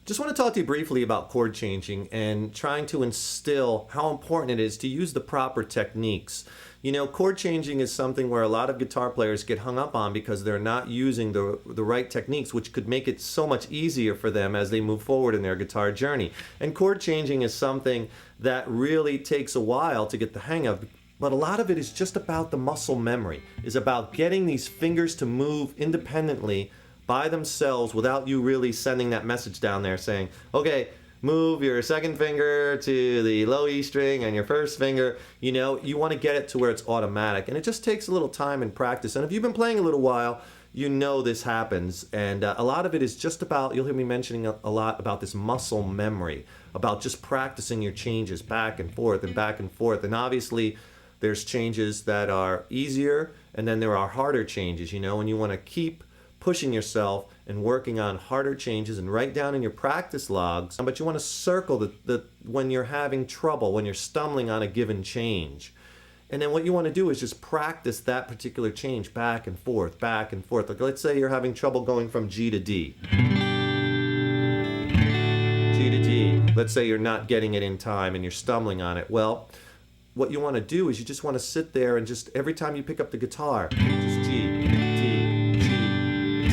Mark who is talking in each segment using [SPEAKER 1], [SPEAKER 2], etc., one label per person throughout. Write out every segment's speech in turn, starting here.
[SPEAKER 1] Just want to talk to you briefly about chord changing and trying to instill how important it is to use the proper techniques. You know, chord changing is something where a lot of guitar players get hung up on because they're not using the right techniques, which could make it so much easier for them as they move forward in their guitar journey. And chord changing is something that really takes a while to get the hang of. But a lot of it is just about the muscle memory, is about getting these fingers to move independently by themselves without you really sending that message down there saying, okay, move your second finger to the low E string and your first finger. You know, you want to get it to where it's automatic. And it just takes a little time and practice. And if you've been playing a little while, you know this happens. And a lot of it is just about, you'll hear me mentioning a lot about this muscle memory, about just practicing your changes back and forth and back and forth. And obviously, there's changes that are easier, and then there are harder changes, you know, and you want to keep pushing yourself and working on harder changes and write down in your practice logs. But you want to circle the when you're having trouble, when you're stumbling on a given change. And then what you want to do is just practice that particular change back and forth, back and forth. Like let's say you're having trouble going from G to D. G to D. Let's say you're not getting it in time and you're stumbling on it. Well, what you want to do is you just want to sit there and just every time you pick up the guitar, just G, D, G,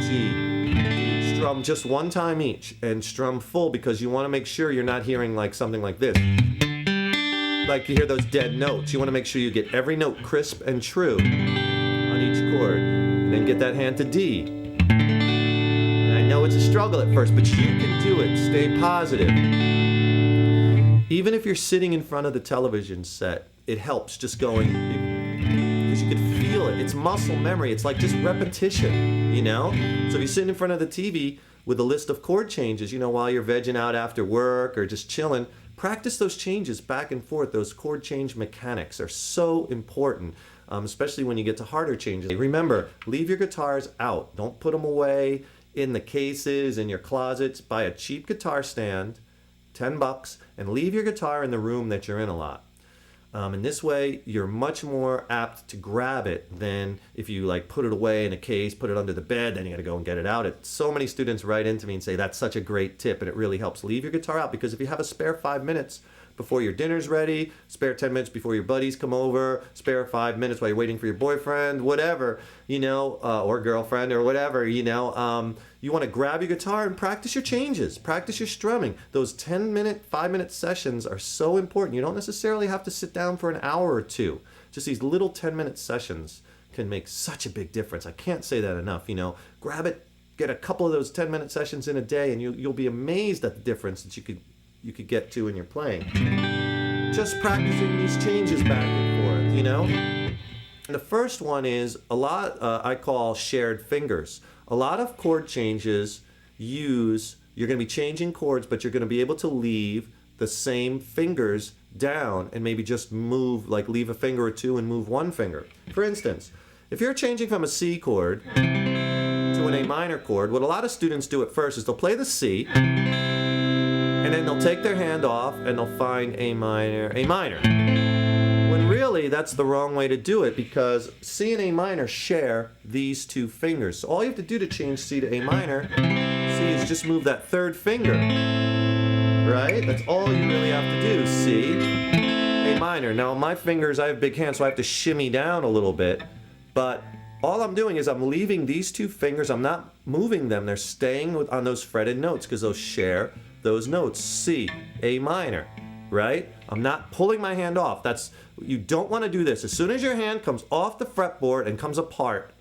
[SPEAKER 1] G, strum just one time each and strum full because you want to make sure you're not hearing like something like this. Like you hear those dead notes. You want to make sure you get every note crisp and true on each chord. And then get that hand to D. And I know it's a struggle at first, but you can do it. Stay positive. Even if you're sitting in front of the television set, it helps just going, because you can feel it. It's muscle memory. It's like just repetition, you know? So if you're sitting in front of the TV with a list of chord changes, you know, while you're vegging out after work or just chilling, practice those changes back and forth. Those chord change mechanics are so important, especially when you get to harder changes. Remember, leave your guitars out. Don't put them away in the cases, in your closets. Buy a cheap guitar stand, $10, and leave your guitar in the room that you're in a lot. And this way, you're much more apt to grab it than if you like put it away in a case, put it under the bed, then you got to go and get it out. So many students write into me and say, that's such a great tip, and it really helps. Leave your guitar out, because if you have a spare 5 minutes before your dinner's ready, spare 10 minutes before your buddies come over, spare 5 minutes while you're waiting for your boyfriend, whatever, you know, or girlfriend or whatever, you know, you want to grab your guitar and practice your changes, practice your strumming. Those 10-minute, 5-minute sessions are so important. You don't necessarily have to sit down for an hour or two. Just these little 10-minute sessions can make such a big difference. I can't say that enough, you know. Grab it, get a couple of those 10-minute sessions in a day, and you'll be amazed at the difference that you could get to in your playing. Just practicing these changes back and forth, you know? And the first one is a lot I call shared fingers. A lot of chord changes you're going to be changing chords, but you're going to be able to leave the same fingers down and maybe just move, like leave a finger or two and move one finger. For instance, if you're changing from a C chord to an A minor chord, what a lot of students do at first is they'll play the C, and then they'll take their hand off and they'll find A minor, when really that's the wrong way to do it, because C and A minor share these two fingers. So all you have to do to change C to A minor, C, is just move that third finger, right? That's all you really have to do. C, A minor. Now my fingers, I have big hands, so I have to shimmy down a little bit, but all I'm doing is I'm leaving these two fingers, I'm not moving them, they're staying on those fretted notes because those share those notes, C, A minor, right? I'm not pulling my hand off. You don't want to do this. As soon as your hand comes off the fretboard and comes apart,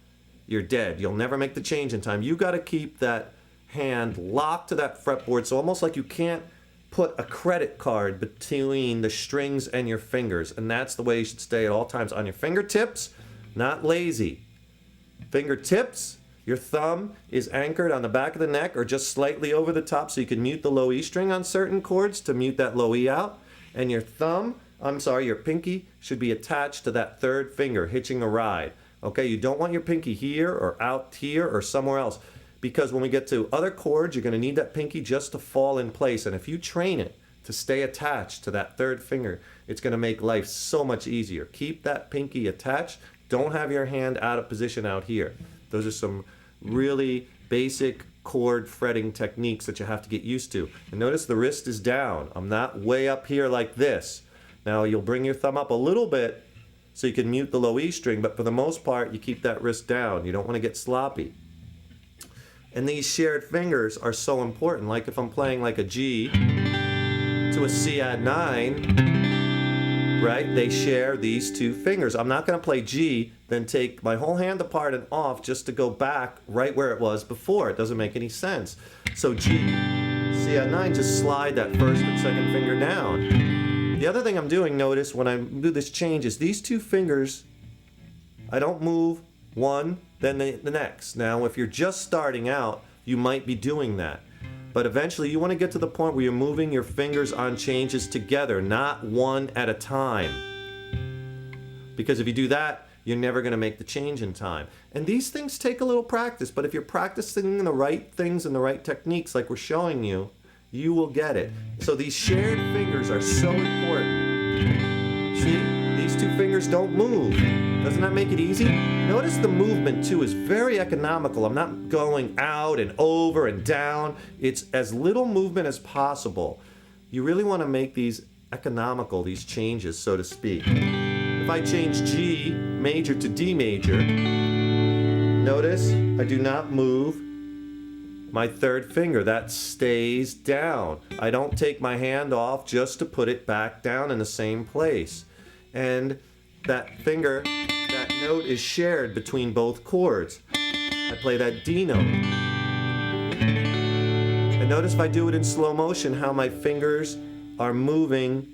[SPEAKER 1] you're dead. You'll never make the change in time. You got to keep that hand locked to that fretboard, so almost like you can't put a credit card between the strings and your fingers, and that's the way you should stay at all times. On your fingertips, not lazy. Fingertips, your thumb is anchored on the back of the neck or just slightly over the top, so you can mute the low E string on certain chords to mute that low E out. And your your pinky should be attached to that third finger, hitching a ride. Okay, you don't want your pinky here or out here or somewhere else, because when we get to other chords, you're going to need that pinky just to fall in place. And if you train it to stay attached to that third finger, it's going to make life so much easier. Keep that pinky attached. Don't have your hand out of position out here. Those are some really basic chord fretting techniques that you have to get used to. And notice the wrist is down. I'm not way up here like this. Now you'll bring your thumb up a little bit so you can mute the low E string, but for the most part, you keep that wrist down. You don't want to get sloppy. And these shared fingers are so important. Like if I'm playing like a G to a C add 9, right? They share these two fingers. I'm not going to play G, then take my whole hand apart and off just to go back right where it was before. It doesn't make any sense. So G, C add 9, just slide that first and second finger down. The other thing I'm doing, notice when I do this change, is these two fingers, I don't move one, then the next. Now, if you're just starting out, you might be doing that. But eventually, you want to get to the point where you're moving your fingers on changes together, not one at a time. Because if you do that, you're never going to make the change in time. And these things take a little practice, but if you're practicing the right things and the right techniques like we're showing you, you will get it. So these shared fingers are so important. See, these two fingers don't move. Doesn't that make it easy? Notice the movement too is very economical. I'm not going out and over and down. It's as little movement as possible. You really want to make these economical, these changes, so to speak. If I change G major to D major, notice I do not move my third finger. That stays down. I don't take my hand off just to put it back down in the same place. And that finger, that note is shared between both chords. I play that D note. And notice if I do it in slow motion how my fingers are moving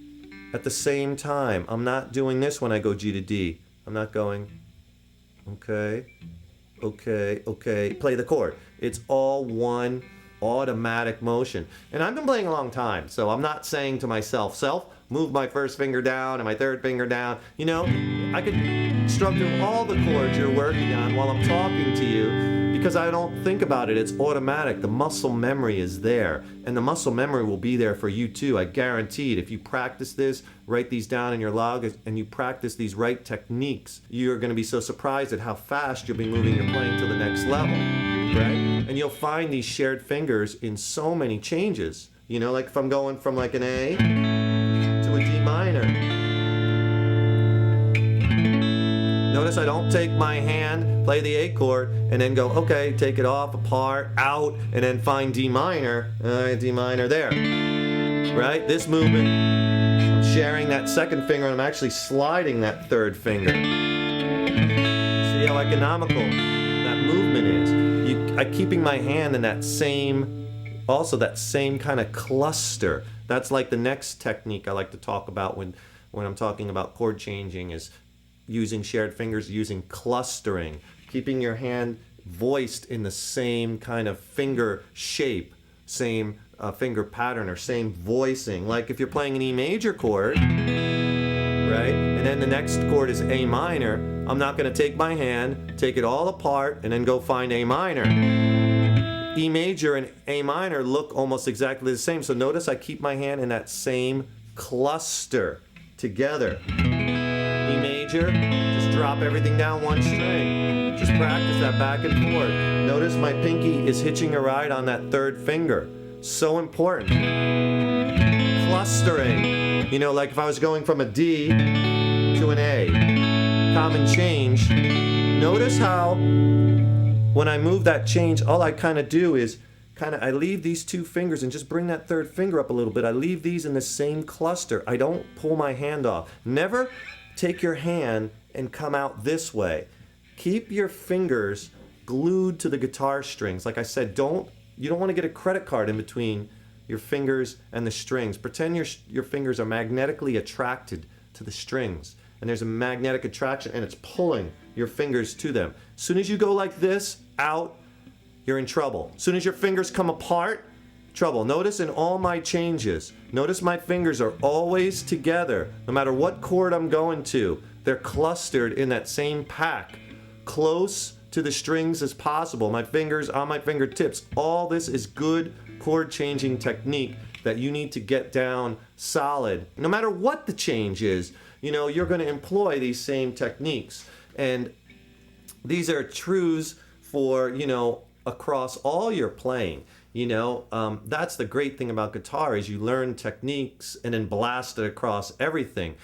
[SPEAKER 1] at the same time. I'm not doing this when I go G to D. I'm not going, okay, okay, okay, play the chord. It's all one automatic motion. And I've been playing a long time, so I'm not saying to myself, move my first finger down and my third finger down. You know, I could strum through all the chords you're working on while I'm talking to you because I don't think about it. It's automatic. The muscle memory is there, and the muscle memory will be there for you too. I guarantee it. If you practice this, write these down in your log, and you practice these right techniques, you're going to be so surprised at how fast you'll be moving your playing to the next level, right? And you'll find these shared fingers in so many changes. You know, like if I'm going from like an A to a D minor. Notice I don't take my hand, play the A chord, and then go, okay, take it off, apart, out, and then find D minor there. Right? This movement, I'm sharing that second finger, and I'm actually sliding that third finger. See how economical that movement is? I'm keeping my hand in that same kind of cluster. That's like the next technique I like to talk about when I'm talking about chord changing is using shared fingers, using clustering, keeping your hand voiced in the same kind of finger shape, same finger pattern, or same voicing. Like if you're playing an E major chord, right, and then the next chord is A minor, I'm not going to take my hand, take it all apart, and then go find A minor. E major and A minor look almost exactly the same, so notice I keep my hand in that same cluster together. E major, just drop everything down one string. Just practice that back and forth. Notice my pinky is hitching a ride on that third finger. So important. Clustering. You know, like if I was going from a D to an A. Common change. Notice how when I move that change, all I kind of do is I leave these two fingers and just bring that third finger up a little bit. I leave these in the same cluster. I don't pull my hand off. Never take your hand and come out this way. Keep your fingers glued to the guitar strings. Like I said, you don't want to get a credit card in between your fingers and the strings. Pretend your fingers are magnetically attracted to the strings, and there's a magnetic attraction, and it's pulling your fingers to them. As soon as you go like this, out, you're in trouble. As soon as your fingers come apart, trouble. Notice in all my changes, notice my fingers are always together. No matter what chord I'm going to, they're clustered in that same pack, close to the strings as possible. My fingers on my fingertips. All this is good chord changing technique that you need to get down solid. No matter what the change is, you know, you're going to employ these same techniques. And these are truths for, you know, across all your playing. That's the great thing about guitar is you learn techniques and then blast it across everything.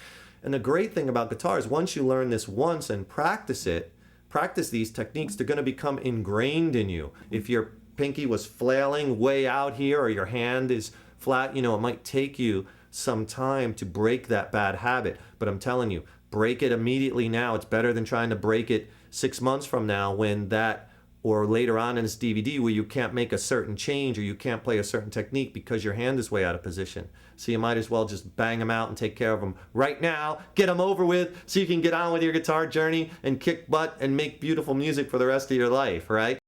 [SPEAKER 1] And the great thing about guitar is once you learn this once and practice these techniques, they're going to become ingrained in you. If your pinky was flailing way out here or your hand is flat, it might take you some time to break that bad habit. But I'm telling you, break it immediately now. It's better than trying to break it 6 months from now or later on in this DVD where you can't make a certain change or you can't play a certain technique because your hand is way out of position. So you might as well just bang them out and take care of them right now, get them over with so you can get on with your guitar journey and kick butt and make beautiful music for the rest of your life, right?